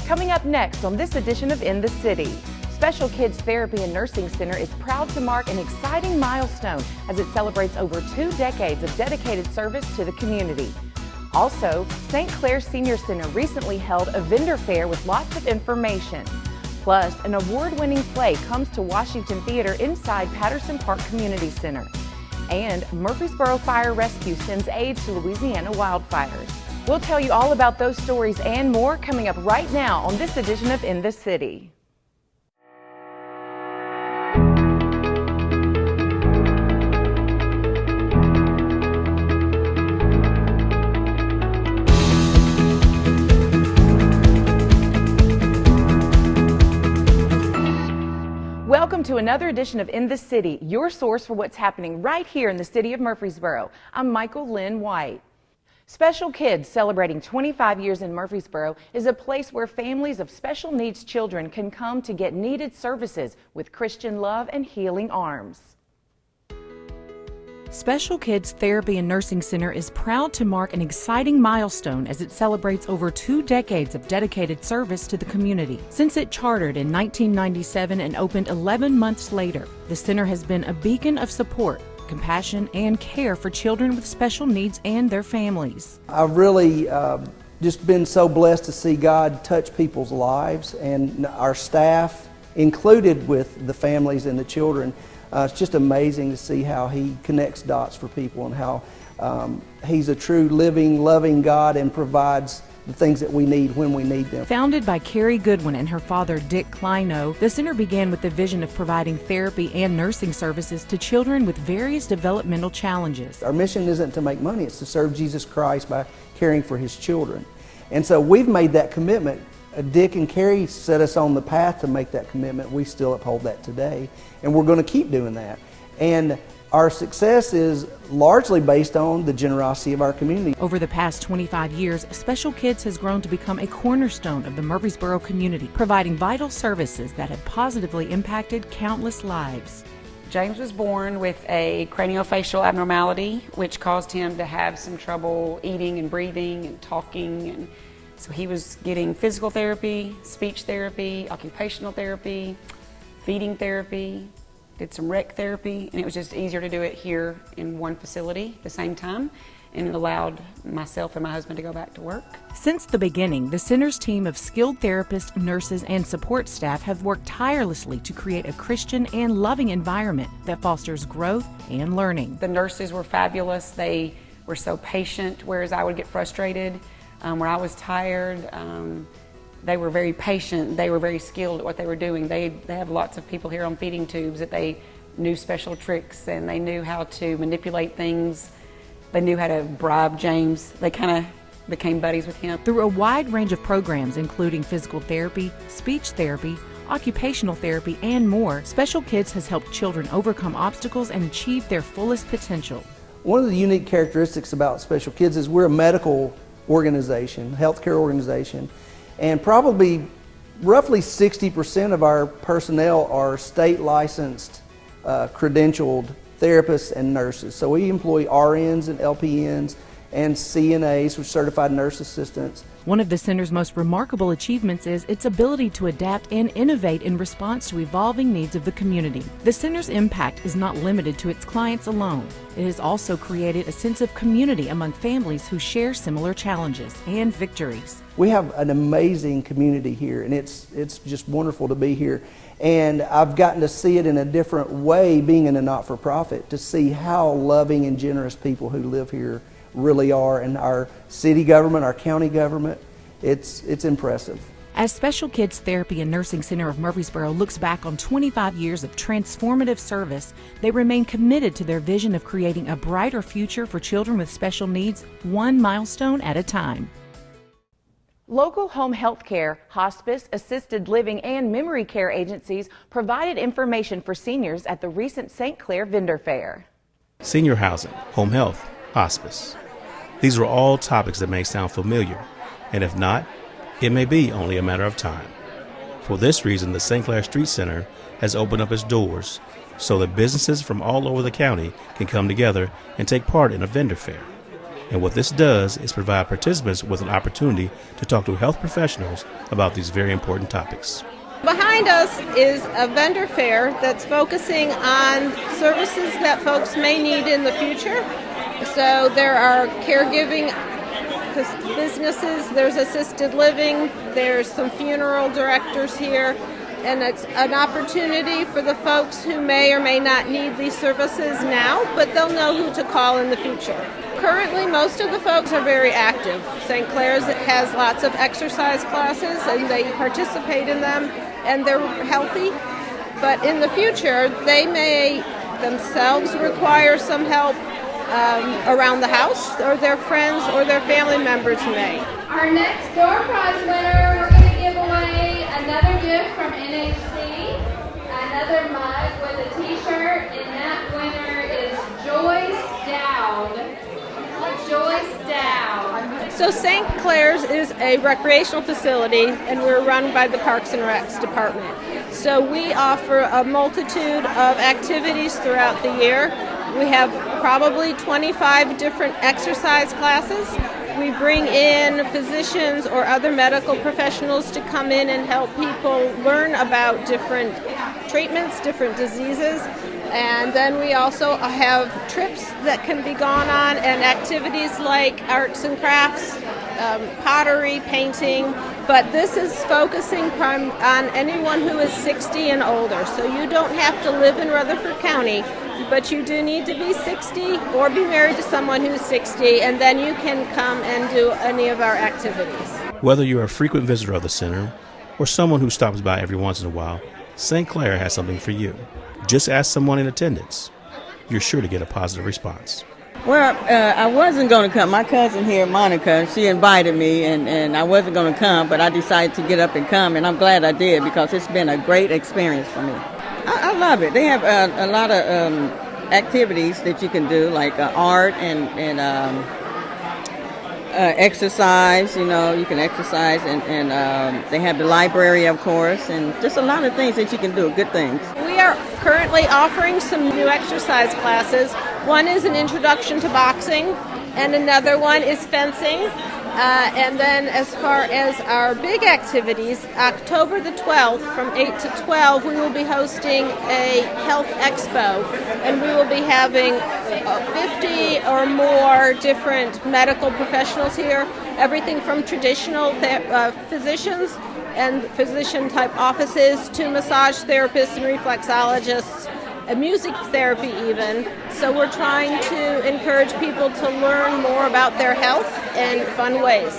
Coming up next on this edition of In the City, Special Kids Therapy and Nursing Center is proud to mark an exciting milestone as it celebrates over 2 decades of dedicated service to the community. Also, St. Clair Senior Center recently held a vendor fair with lots of information. Plus, an award-winning play comes to Washington Theater inside Patterson Park Community Center. And Murfreesboro Fire Rescue sends aid to Louisiana wildfires. We'll tell you all about those stories and more coming up right now on this edition of In the City. Welcome to another edition of In the City, your source for what's happening right here in the city of Murfreesboro. I'm Michael Linn White. Special Kids, celebrating 25 years in Murfreesboro, is a place where families of special needs children can come to get needed services with Christian love and healing arms. Special Kids Therapy and Nursing Center is proud to mark an exciting milestone as it celebrates over 2 decades of dedicated service to the community. Since it chartered in 1997 and opened 11 months later, the center has been a beacon of support, compassion, and care for children with special needs and their families. I've really just been so blessed to see God touch people's lives, and our staff included with the families and the children. It's just amazing to see how He connects dots for people and how He's a true living, loving God and provides the things that we need when we need them. Founded by Carrie Goodwin and her father Dick Kleino, the center began with the vision of providing therapy and nursing services to children with various developmental challenges. Our mission isn't to make money, it's to serve Jesus Christ by caring for His children. And so we've made that commitment. Dick and Carrie set us on the path to make that commitment. We still uphold that today, and we're going to keep doing that. And our success is largely based on the generosity of our community. Over the past 25 years, Special Kids has grown to become a cornerstone of the Murfreesboro community, providing vital services that have positively impacted countless lives. James was born with a craniofacial abnormality, which caused him to have some trouble eating and breathing and talking. And so he was getting physical therapy, speech therapy, occupational therapy, feeding therapy, did some rec therapy, and it was just easier to do it here in one facility at the same time, and it allowed myself and my husband to go back to work. Since the beginning, the center's team of skilled therapists, nurses, and support staff have worked tirelessly to create a Christian and loving environment that fosters growth and learning. The nurses were fabulous. They were so patient, whereas I would get frustrated. Where I was tired, they were very patient. They were very skilled at what they were doing. They have lots of people here on feeding tubes that they knew special tricks, and they knew how to manipulate things. They knew how to bribe James. They kind of became buddies with him. Through a wide range of programs, including physical therapy, speech therapy, occupational therapy, and more, Special Kids has helped children overcome obstacles and achieve their fullest potential. One of the unique characteristics about Special Kids is we're a medical organization, healthcare organization, and probably roughly 60% of our personnel are state licensed, credentialed therapists and nurses. So we employ RNs and LPNs and CNAs, which are certified nurse assistants. One of the center's most remarkable achievements is its ability to adapt and innovate in response to evolving needs of the community. The center's impact is not limited to its clients alone. It has also created a sense of community among families who share similar challenges and victories. We have an amazing community here, and it's just wonderful to be here. And I've gotten to see it in a different way, being in a not-for-profit, to see how loving and generous people who live here really are, and our city government, our county government, it's impressive. As Special Kids Therapy and Nursing Center of Murfreesboro looks back on 25 years of transformative service, they remain committed to their vision of creating a brighter future for children with special needs, one milestone at a time. Local home health care, hospice, assisted living, and memory care agencies provided information for seniors at the recent St. Clair Vendor Fair. Senior housing, home health, hospice. These are all topics that may sound familiar, and if not, it may be only a matter of time. For this reason, the St. Clair Street Center has opened up its doors so that businesses from all over the county can come together and take part in a vendor fair. And what this does is provide participants with an opportunity to talk to health professionals about these very important topics. Behind us is a vendor fair that's focusing on services that folks may need in the future. So there are caregiving businesses, there's assisted living, there's some funeral directors here, and it's an opportunity for the folks who may or may not need these services now, but they'll know who to call in the future. Currently, most of the folks are very active. St. Clair's has lots of exercise classes, and they participate in them, and they're healthy. But in the future, they may themselves require some help around the house, or their friends or their family members may. Our next door prize winner, we're going to give away another gift from NHC, another mug with a t-shirt, and that winner is Joyce Dowd. Joyce Dowd. So St. Clair's is a recreational facility, and we're run by the Parks and Recs department. So we offer a multitude of activities throughout the year. We have probably 25 different exercise classes. We bring in physicians or other medical professionals to come in and help people learn about different treatments, different diseases. And then we also have trips that can be gone on and activities like arts and crafts, pottery, painting. But this is focusing on anyone who is 60 and older. So you don't have to live in Rutherford County, but you do need to be 60 or be married to someone who's 60, and then you can come and do any of our activities. Whether you're a frequent visitor of the center or someone who stops by every once in a while, St. Clair has something for you. Just ask someone in attendance. You're sure to get a positive response. Well, I wasn't going to come. My cousin here, Monica, she invited me, and I wasn't going to come, but I decided to get up and come, and I'm glad I did because it's been a great experience for me. I love it. They have a lot of activities that you can do, like art and exercise. You know, you can exercise, and they have the library, of course, and just a lot of things that you can do, good things. We are currently offering some new exercise classes. One is an introduction to boxing, and another one is fencing. And then as far as our big activities, October the 12th from 8 to 12, we will be hosting a health expo, and we will be having 50 or more different medical professionals here, everything from traditional physicians and physician-type offices to massage therapists and reflexologists, and music therapy even. So we're trying to encourage people to learn more about their health in fun ways.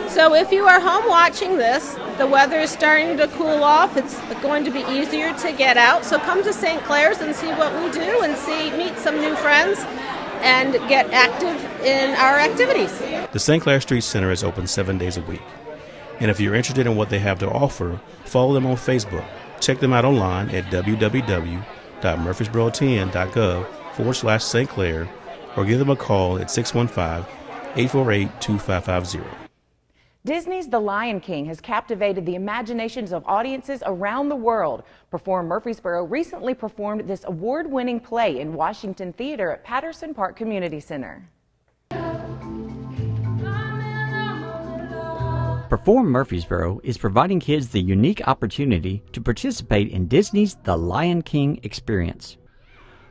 So if you are home watching this, the weather is starting to cool off. It's going to be easier to get out. So come to St. Clair's and see what we do and meet some new friends and get active in our activities. The St. Clair Street Center is open 7 days a week. And if you're interested in what they have to offer, follow them on Facebook. Check them out online at www.murfreesboro10.gov/St. Clair or give them a call at 615-848-2550. Disney's The Lion King has captivated the imaginations of audiences around the world. Perform Murfreesboro recently performed this award-winning play in Washington Theater at Patterson Park Community Center. Perform Murfreesboro is providing kids the unique opportunity to participate in Disney's The Lion King experience.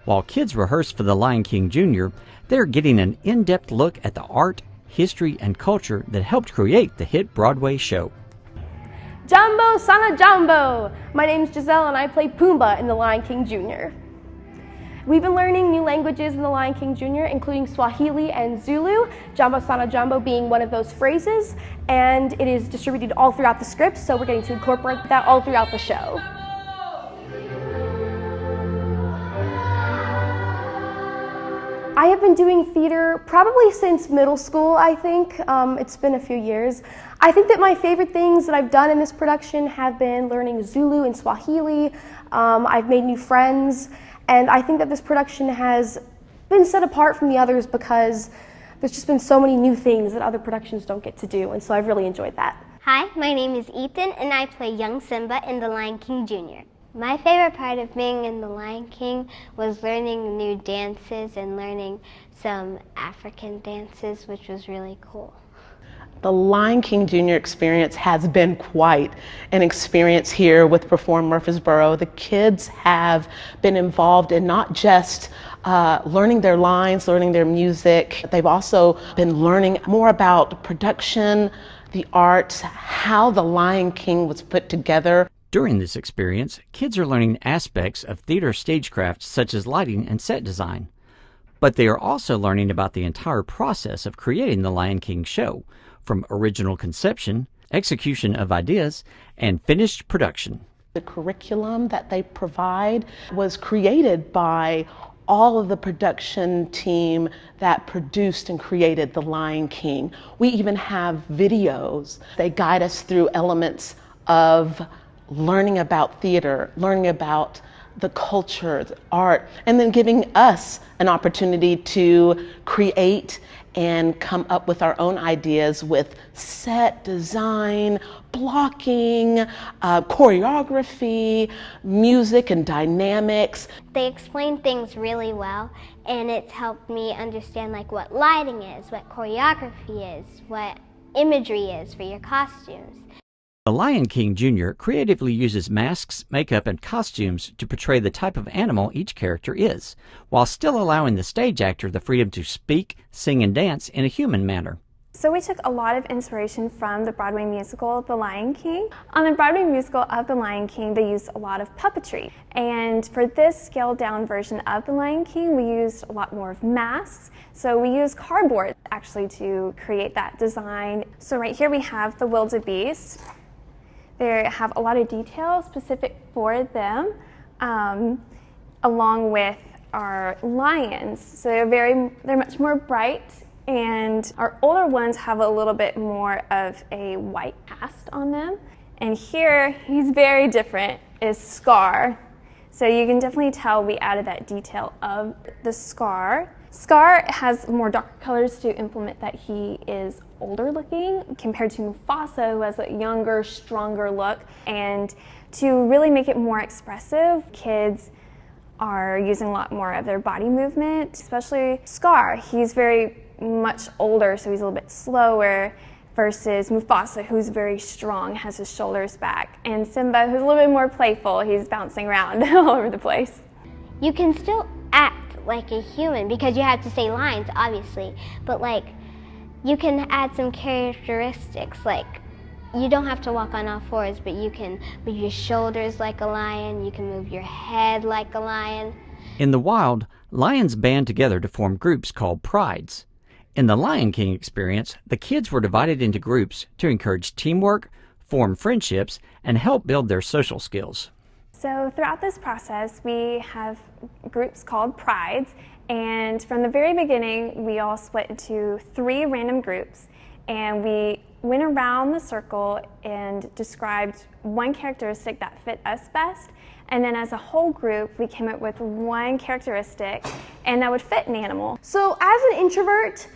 While kids rehearse for The Lion King Jr., they're getting an in-depth look at the art, history, and culture that helped create the hit Broadway show. Jumbo Sana Jumbo! My name's Giselle and I play Pumbaa in The Lion King Jr. We've been learning new languages in The Lion King Jr., including Swahili and Zulu, Jumbo Sana Jumbo being one of those phrases, and it is distributed all throughout the script, so we're getting to incorporate that all throughout the show. I have been doing theater probably since middle school, I think. It's been a few years. I think that my favorite things that I've done in this production have been learning Zulu and Swahili. I've made new friends, and I think that this production has been set apart from the others because there's just been so many new things that other productions don't get to do, and so I've really enjoyed that. Hi, my name is Ethan, and I play young Simba in The Lion King Jr. My favorite part of being in The Lion King was learning new dances and learning some African dances, which was really cool. The Lion King Junior experience has been quite an experience here with Perform Murfreesboro. The kids have been involved in not just learning their lines, learning their music. They've also been learning more about production, the arts, how The Lion King was put together. During this experience, kids are learning aspects of theater stagecraft such as lighting and set design. But they are also learning about the entire process of creating the Lion King show, from original conception, execution of ideas, and finished production. The curriculum that they provide was created by all of the production team that produced and created The Lion King. We even have videos. They guide us through elements of learning about theater, learning about the culture, the art, and then giving us an opportunity to create and come up with our own ideas with set design, blocking, choreography, music and dynamics. They explain things really well, and it's helped me understand like what lighting is, what choreography is, what imagery is for your costumes. The Lion King Jr. creatively uses masks, makeup, and costumes to portray the type of animal each character is, while still allowing the stage actor the freedom to speak, sing, and dance in a human manner. So we took a lot of inspiration from the Broadway musical, The Lion King. On the Broadway musical of The Lion King, they used a lot of puppetry. And for this scaled down version of The Lion King, we used a lot more of masks. So we used cardboard actually to create that design. So right here we have the wildebeest. They have a lot of details specific for them, along with our lions. So they're much more bright, and our older ones have a little bit more of a white cast on them. And here, he's very different, is Scar. So you can definitely tell we added that detail of the Scar. Scar has more darker colors to implement that he is older looking compared to Mufasa, who has a younger, stronger look. And to really make it more expressive, kids are using a lot more of their body movement, especially Scar. He's very much older, so he's a little bit slower, versus Mufasa, who's very strong, has his shoulders back. And Simba, who's a little bit more playful, he's bouncing around all over the place. You can still act like a human because you have to say lines, obviously, but like you can add some characteristics, like you don't have to walk on all fours, but you can move your shoulders like a lion, you can move your head like a lion. In the wild, lions band together to form groups called prides. In the Lion King experience, the kids were divided into groups to encourage teamwork, form friendships, and help build their social skills. So throughout this process, we have groups called prides, and from the very beginning, we all split into 3 random groups, and we went around the circle and described one characteristic that fit us best, and then as a whole group, we came up with one characteristic, and that would fit an animal. So as an introvert,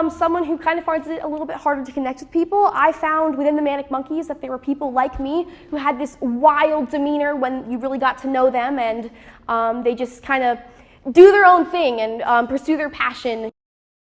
someone who kind of finds it a little bit harder to connect with people, I found within the Manic Monkeys that there were people like me who had this wild demeanor when you really got to know them, and they just kind of do their own thing and pursue their passion.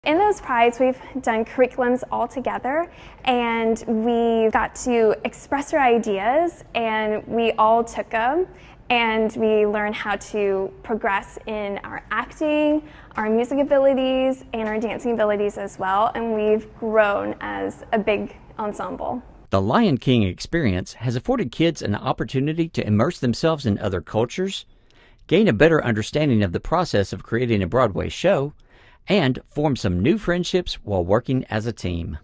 In those prides, we've done curriculums all together, and we got to express our ideas, and we all took them, and we learned how to progress in our acting, our music abilities, and our dancing abilities as well, and we've grown as a big ensemble. The Lion King experience has afforded kids an opportunity to immerse themselves in other cultures, gain a better understanding of the process of creating a Broadway show, and form some new friendships while working as a team.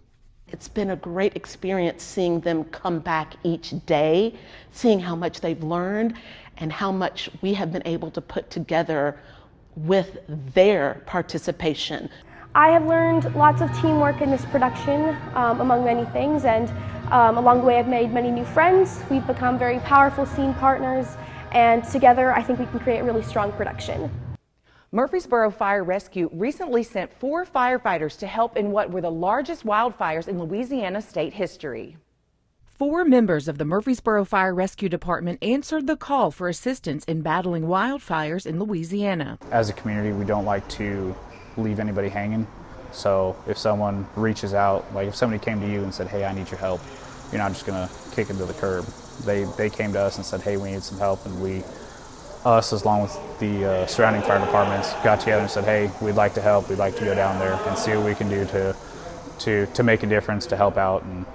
It's been a great experience seeing them come back each day, seeing how much they've learned and how much we have been able to put together with their participation. I have learned lots of teamwork in this production, among many things, and along the way I've made many new friends. We've become very powerful scene partners, and together I think we can create a really strong production. Murfreesboro Fire Rescue recently sent 4 firefighters to help in what were the largest wildfires in Louisiana state history. 4 members of the Murfreesboro Fire Rescue Department answered the call for assistance in battling wildfires in Louisiana. As a community, we don't like to leave anybody hanging. So if someone reaches out, like if somebody came to you and said, hey, I need your help, you're not just going to kick it to the curb. They came to us and said, hey, we need some help, and us, along with the surrounding fire departments, got together and said, hey, we'd like to help. We'd like to go down there and see what we can do to make a difference, to help out and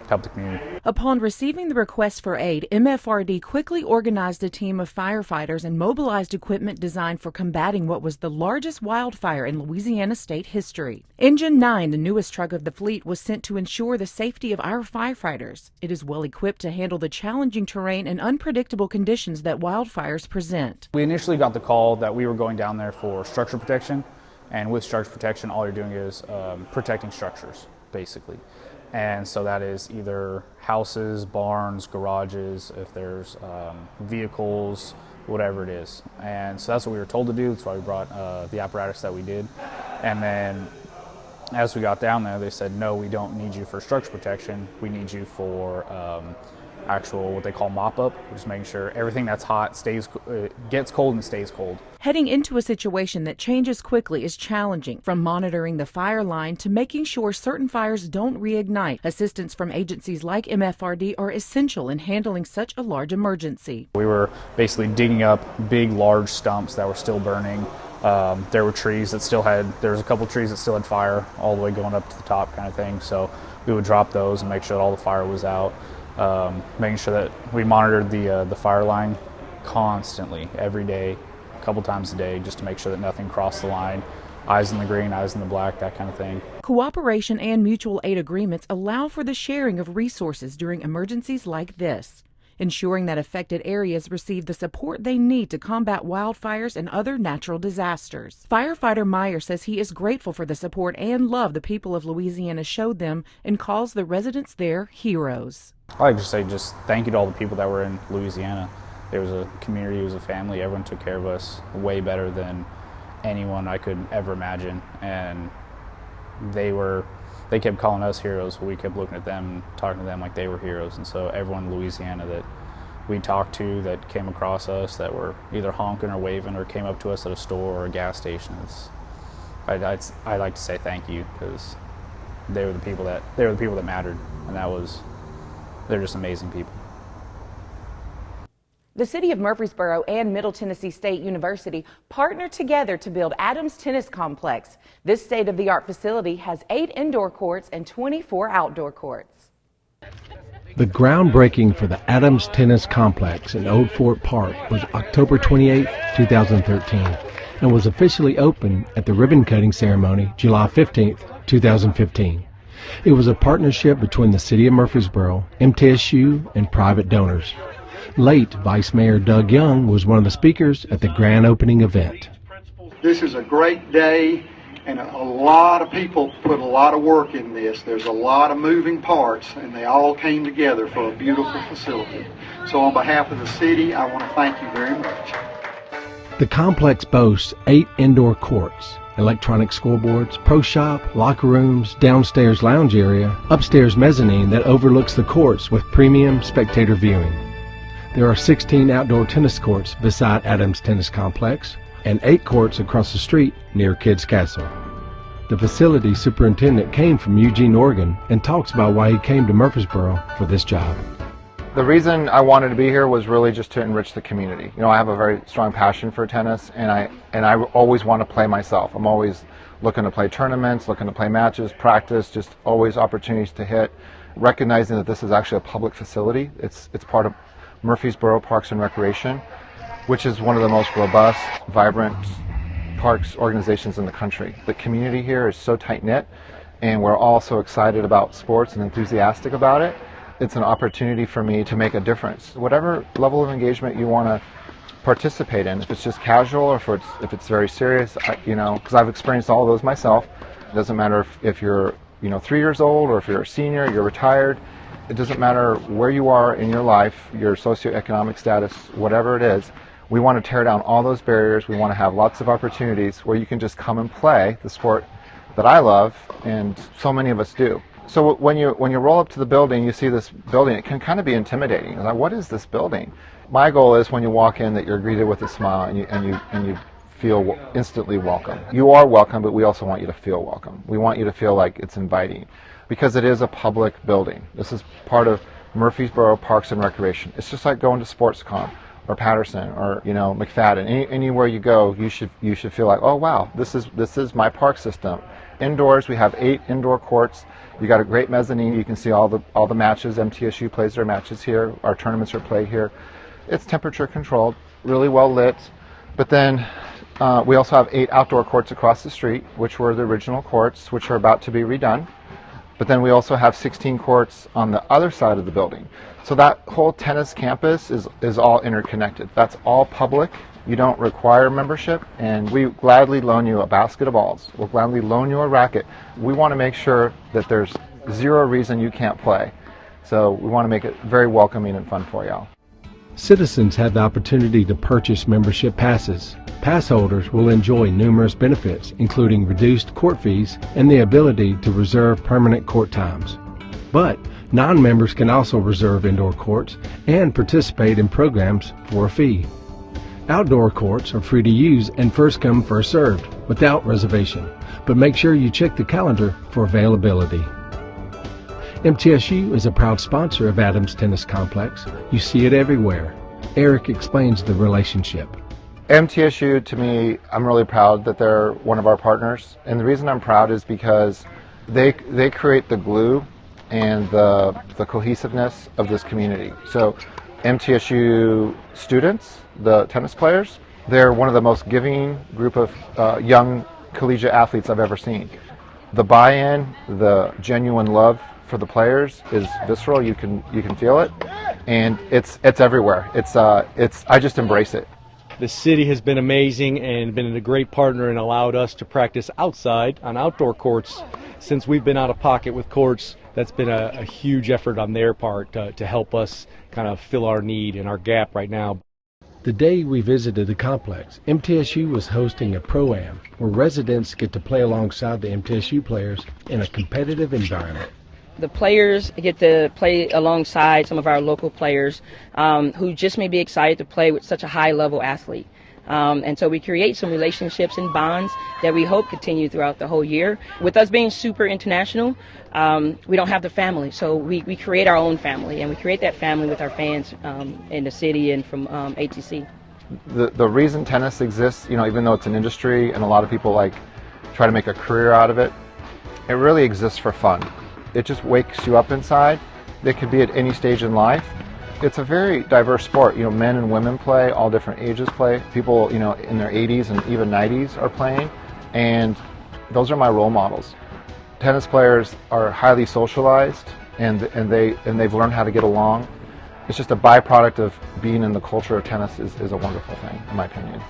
help the community. Upon receiving the request for aid, MFRD quickly organized a team of firefighters and mobilized equipment designed for combating what was the largest wildfire in Louisiana state history. Engine 9, the newest truck of the fleet, was sent to ensure the safety of our firefighters. It is well equipped to handle the challenging terrain and unpredictable conditions that wildfires present. We initially got the call that we were going down there for structure protection, and with structure protection, all you're doing is protecting structures, basically. And so that is either houses, barns, garages, if there's vehicles, whatever it is. And so that's what we were told to do. That's why we brought the apparatus that we did. And then as we got down there, they said, no, we don't need you for structure protection. We need you for actual, what they call mop-up, which is making sure everything that's hot gets cold and stays cold. Heading into a situation that changes quickly is challenging, from monitoring the fire line to making sure certain fires don't reignite. Assistance from agencies like MFRD are essential in handling such a large emergency. We were basically digging up big, large stumps that were still burning. There were trees that there was a couple trees that still had fire all the way going up to the top kind of thing. So we would drop those and make sure that all the fire was out. Making sure that we monitored the fire line constantly, every day, a couple times a day, just to make sure that nothing crossed the line. Eyes in the green, eyes in the black, that kind of thing. Cooperation and mutual aid agreements allow for the sharing of resources during emergencies like this, ensuring that affected areas receive the support they need to combat wildfires and other natural disasters. Firefighter Meyer says he is grateful for the support and love the people of Louisiana showed them and calls the residents there heroes. I like to say just thank you to all the people that were in Louisiana. It was a community, it was a family. Everyone took care of us way better than anyone I could ever imagine. And they kept calling us heroes. We kept looking at them and talking to them like they were heroes. And so everyone in Louisiana that we talked to, that came across us, that were either honking or waving or came up to us at a store or a gas station, I like to say thank you, because they were the people that mattered, and they're just amazing people. The City of Murfreesboro and Middle Tennessee State University partnered together to build Adams Tennis Complex. This state-of-the-art facility has 8 indoor courts and 24 outdoor courts. The groundbreaking for the Adams Tennis Complex in Old Fort Park was October 28, 2013, and was officially opened at the ribbon-cutting ceremony July 15, 2015. It was a partnership between the City of Murfreesboro, MTSU, and private donors. Late Vice Mayor Doug Young was one of the speakers at the grand opening event. This is a great day, and a lot of people put a lot of work in this. There's a lot of moving parts, and they all came together for a beautiful facility. So on behalf of the city, I want to thank you very much. The complex boasts 8 indoor courts, electronic scoreboards, pro shop, locker rooms, downstairs lounge area, upstairs mezzanine that overlooks the courts with premium spectator viewing. There are 16 outdoor tennis courts beside Adams Tennis Complex and 8 courts across the street near Kids Castle. The facility superintendent came from Eugene, Oregon, and talks about why he came to Murfreesboro for this job. The reason I wanted to be here was really just to enrich the community. You know, I have a very strong passion for tennis, and I always want to play myself. I'm always looking to play tournaments, looking to play matches, practice, just always opportunities to hit, recognizing that this is actually a public facility. It's part of Murfreesboro Parks and Recreation, which is one of the most robust, vibrant parks organizations in the country. The community here is so tight-knit, and we're all so excited about sports and enthusiastic about it. It's an opportunity for me to make a difference. Whatever level of engagement you want to participate in, if it's just casual or if it's very serious, because I've experienced all of those myself. It doesn't matter if you're 3 years old or if you're a senior, you're retired. It doesn't matter where you are in your life, your socioeconomic status, whatever it is. We want to tear down all those barriers. We want to have lots of opportunities where you can just come and play the sport that I love, and so many of us do. So when you roll up to the building, you see this building, it can kind of be intimidating. It's like, what is this building? My goal is when you walk in that you're greeted with a smile and you feel instantly welcome. You are welcome, but we also want you to feel welcome. We want you to feel like it's inviting, because it is a public building. This is part of Murfreesboro Parks and Recreation. It's just like going to SportsCom or Patterson or McFadden. Anywhere you go, you should feel like, oh wow, this is my park system. Indoors, we have 8 indoor courts. You got a great mezzanine. You can see all the matches. MTSU plays their matches here. Our tournaments are played here. It's temperature controlled, really well lit. But then we also have 8 outdoor courts across the street, which were the original courts, which are about to be redone. But then we also have 16 courts on the other side of the building. So that whole tennis campus is all interconnected. That's all public. You don't require membership, and we gladly loan you a basket of balls. We'll gladly loan you a racket. We want to make sure that there's zero reason you can't play. So we want to make it very welcoming and fun for y'all. Citizens have the opportunity to purchase membership passes. Pass holders will enjoy numerous benefits, including reduced court fees and the ability to reserve permanent court times. But non-members can also reserve indoor courts and participate in programs for a fee. Outdoor courts are free to use and first come, first served, without reservation, but make sure you check the calendar for availability. MTSU is a proud sponsor of Adams Tennis Complex. You see it everywhere. Eric explains the relationship. MTSU, to me, I'm really proud that they're one of our partners, and the reason I'm proud is because they create the glue and the cohesiveness of this community. So MTSU students, the tennis players, they're one of the most giving group of young collegiate athletes I've ever seen. The buy-in, the genuine love for the players is visceral. You can feel it, and it's everywhere. I just embrace it. The city has been amazing and been a great partner and allowed us to practice outside on outdoor courts. Since we've been out of pocket with courts, that's been a huge effort on their part to help us kind of fill our need and our gap right now. The day we visited the complex, MTSU was hosting a Pro-Am where residents get to play alongside the MTSU players in a competitive environment. The players get to play alongside some of our local players who just may be excited to play with such a high-level athlete. And so we create some relationships and bonds that we hope continue throughout the whole year. With us being super international, we don't have the family, so we create our own family, and we create that family with our fans in the city and from ATC. The reason tennis exists, even though it's an industry and a lot of people try to make a career out of it, it really exists for fun. It just wakes you up inside. It could be at any stage in life. It's a very diverse sport. Men and women play, all different ages play. People, in their 80s and even 90s are playing, and those are my role models. Tennis players are highly socialized, and they've learned how to get along. It's just a byproduct of being in the culture of tennis is a wonderful thing, in my opinion.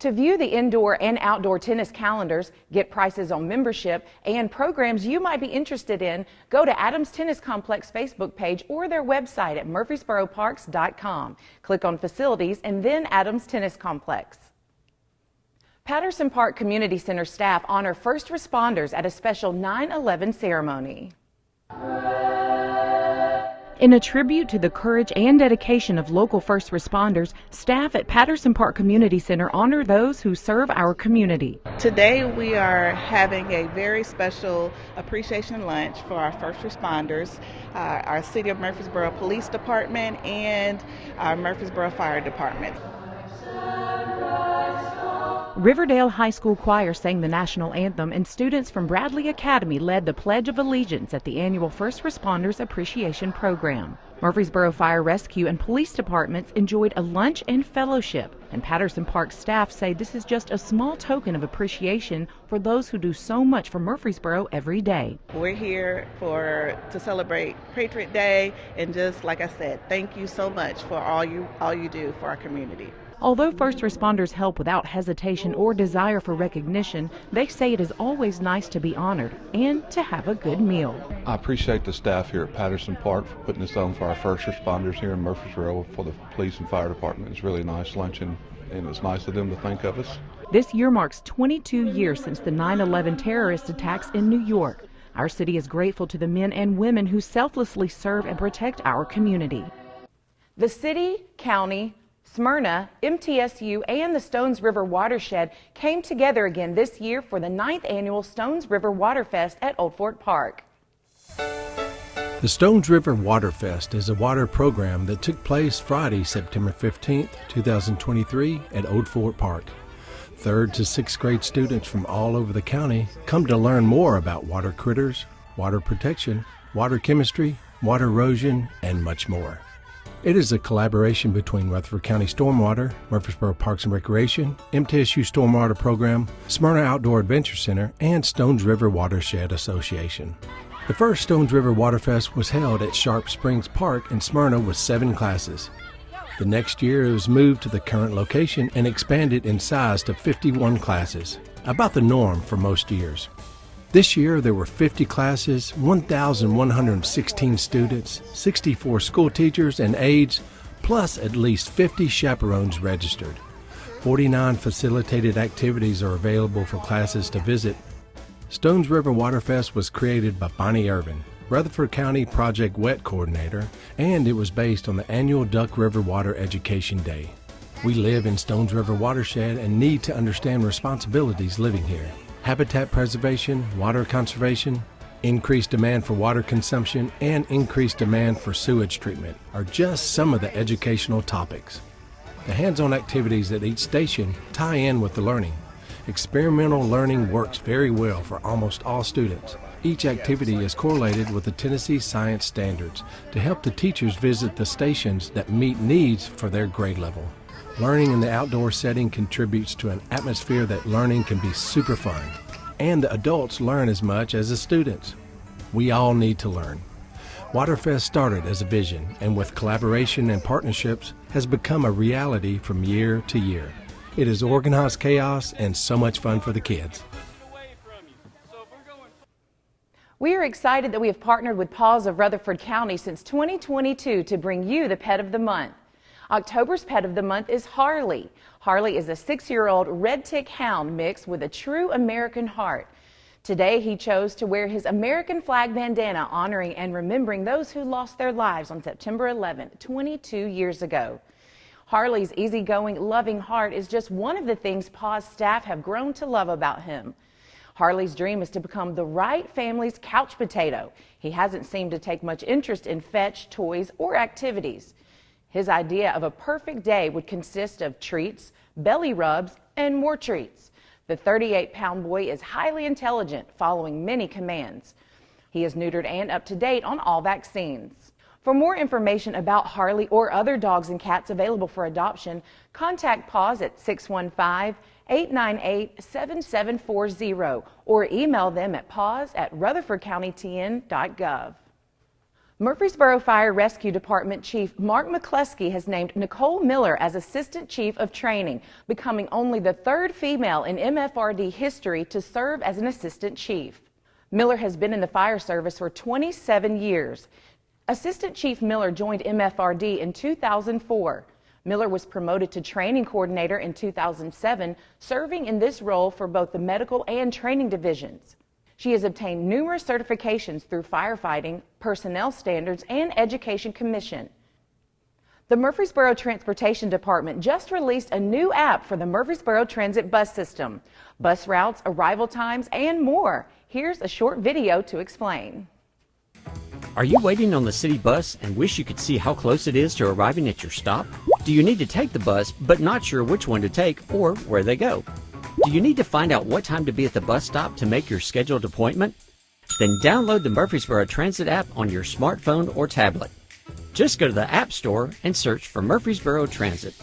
To view the indoor and outdoor tennis calendars, get prices on membership, and programs you might be interested in, go to Adams Tennis Complex Facebook page or their website at murfreesboroparks.com. Click on Facilities and then Adams Tennis Complex. Patterson Park Community Center staff honor first responders at a special 9/11 ceremony. In a tribute to the courage and dedication of local first responders, staff at Patterson Park Community Center honor those who serve our community. Today we are having a very special appreciation lunch for our first responders, our City of Murfreesboro Police Department and our Murfreesboro Fire Department. Riverdale High School Choir sang the national anthem, and students from Bradley Academy led the Pledge of Allegiance at the annual First Responders Appreciation Program. Murfreesboro Fire Rescue and Police Departments enjoyed a lunch and fellowship, and Patterson Park staff say this is just a small token of appreciation for those who do so much for Murfreesboro every day. We're here to celebrate Patriot Day, and just like I said, thank you so much for all you do for our community. Although first responders help without hesitation or desire for recognition, they say it is always nice to be honored and to have a good meal. I appreciate the staff here at Patterson Park for putting this on for our first responders here in Murfreesboro for the police and fire department. It's really nice luncheon, and it's nice of them to think of us. This year marks 22 years since the 9/11 terrorist attacks in New York. Our city is grateful to the men and women who selflessly serve and protect our community. The city, county, Smyrna, MTSU, and the Stones River Watershed came together again this year for the 9th annual Stones River Waterfest at Old Fort Park. The Stones River Waterfest is a water program that took place Friday, September 15th, 2023 at Old Fort Park. 3rd to 6th grade students from all over the county come to learn more about water critters, water protection, water chemistry, water erosion, and much more. It is a collaboration between Rutherford County Stormwater, Murfreesboro Parks and Recreation, MTSU Stormwater Program, Smyrna Outdoor Adventure Center, and Stones River Watershed Association. The first Stones River Waterfest was held at Sharp Springs Park in Smyrna with 7 classes. The next year it was moved to the current location and expanded in size to 51 classes, about the norm for most years. This year there were 50 classes, 1,116 students, 64 school teachers and aides, plus at least 50 chaperones registered. 49 facilitated activities are available for classes to visit. Stones River Waterfest was created by Bonnie Irvin, Rutherford County Project WET Coordinator, and it was based on the annual Duck River Water Education Day. We live in Stones River Watershed and need to understand responsibilities living here. Habitat preservation, water conservation, increased demand for water consumption, and increased demand for sewage treatment are just some of the educational topics. The hands-on activities at each station tie in with the learning. Experimental learning works very well for almost all students. Each activity is correlated with the Tennessee Science Standards to help the teachers visit the stations that meet needs for their grade level. Learning in the outdoor setting contributes to an atmosphere that learning can be super fun, and the adults learn as much as the students. We all need to learn. Waterfest started as a vision, and with collaboration and partnerships has become a reality from year to year. It is organized chaos and so much fun for the kids. We are excited that we have partnered with PAWS of Rutherford County since 2022 to bring you the Pet of the Month. October's Pet of the Month is Harley. Harley is a 6-year-old red tick hound mixed with a true American heart. Today he chose to wear his American flag bandana, honoring and remembering those who lost their lives on September 11th, 22 years ago. Harley's easygoing, loving heart is just one of the things PAWS staff have grown to love about him. Harley's dream is to become the right family's couch potato. He hasn't seemed to take much interest in fetch, toys, or activities. His idea of a perfect day would consist of treats, belly rubs, and more treats. The 38-pound boy is highly intelligent, following many commands. He is neutered and up to date on all vaccines. For more information about Harley or other dogs and cats available for adoption, contact PAWS at 615-898-7740 or email them at paws@rutherfordcountytn.gov. Murfreesboro Fire Rescue Department Chief Mark McCluskey has named Nicole Miller as Assistant Chief of Training, becoming only the 3rd female in MFRD history to serve as an Assistant Chief. Miller has been in the fire service for 27 years. Assistant Chief Miller joined MFRD in 2004. Miller was promoted to Training Coordinator in 2007, serving in this role for both the medical and training divisions. She has obtained numerous certifications through firefighting, personnel standards, and Education Commission. The Murfreesboro Transportation Department just released a new app for the Murfreesboro Transit bus system. Bus routes, arrival times, and more. Here's a short video to explain. Are you waiting on the city bus and wish you could see how close it is to arriving at your stop? Do you need to take the bus but not sure which one to take or where they go? Do you need to find out what time to be at the bus stop to make your scheduled appointment? Then download the Murfreesboro Transit app on your smartphone or tablet. Just go to the App Store and search for Murfreesboro Transit.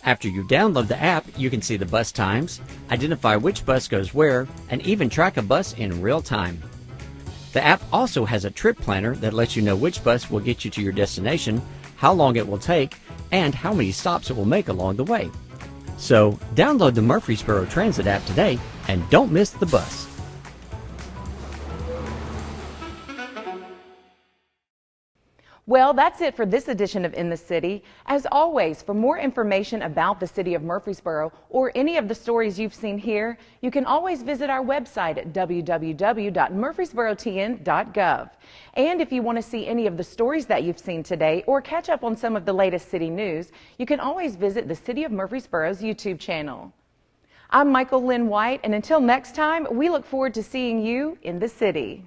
After you download the app, you can see the bus times, identify which bus goes where, and even track a bus in real time. The app also has a trip planner that lets you know which bus will get you to your destination, how long it will take, and how many stops it will make along the way. So, download the Murfreesboro Transit app today and don't miss the bus. Well, that's it for this edition of In the City. As always, for more information about the City of Murfreesboro or any of the stories you've seen here, you can always visit our website at www.murfreesborotn.gov. And if you want to see any of the stories that you've seen today or catch up on some of the latest city news, you can always visit the City of Murfreesboro's YouTube channel. I'm Michael Linn White, and until next time, we look forward to seeing you in the city.